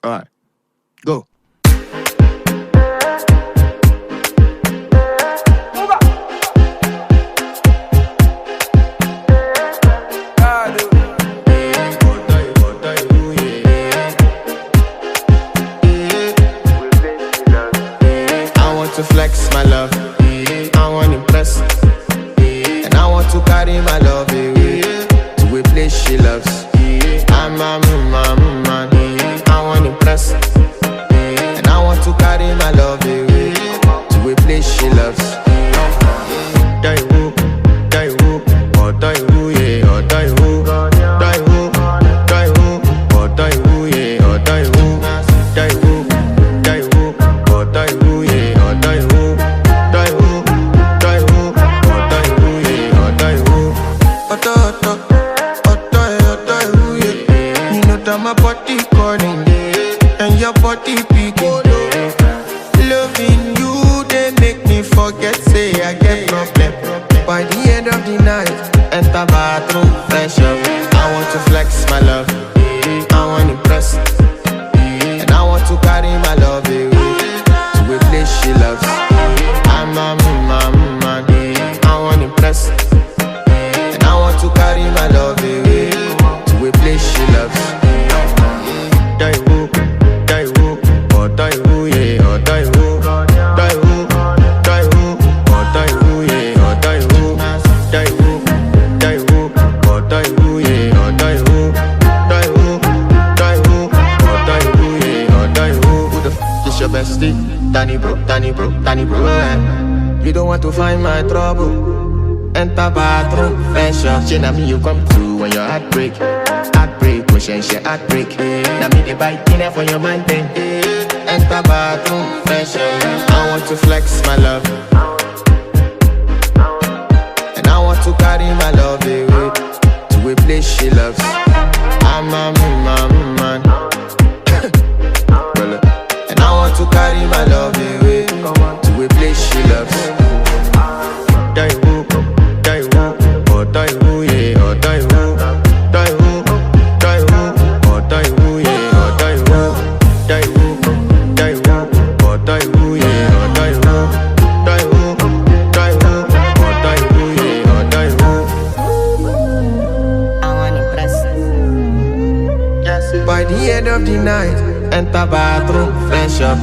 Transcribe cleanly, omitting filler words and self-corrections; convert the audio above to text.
Alright, go. To flex my love, I want to impress, and I want to carry my love away to a place she loves. I'm a man, I want to impress, and I want to carry my love away to a place she loves. Die who, or die who, yeah, or die who, die who, or die who, yeah, or die who, die who, or die who, yeah. My body calling, and your body picking. Loving you, they make me forget, say I get problem. By the end of the night, enter bathroom, fresh up. I want to flex my love, I want to impress, and I want to carry my love away to a place she loves. I'm a man, I want to impress, and I want to carry my love away to a place she loves. Die who, or die who, yeah, or die who, die who, or die who, yeah, or die who, die who, or die who, yeah, or die who, or die who, yeah, or die who. Who the f is your bestie? Danny bro, You don't want to find my trouble. Enter bathroom, fresh up. She na me you come to when your heartbreak. Pushing she heartbreak. Now me the bite dinner for your man then. Enter bathroom, fresh up. I want to flex my love, and I want to carry my love away to a place she loves. I'm a man, and I want to carry my love away to a place she loves. Die who, or die who, yeah, or die who, die who, or die who, yeah, or die who, die who, or die who, yeah, or die who, die who, or die who, yeah, or die who. I want to impress. Yes. By the end of the night, enter bathroom, fresh up.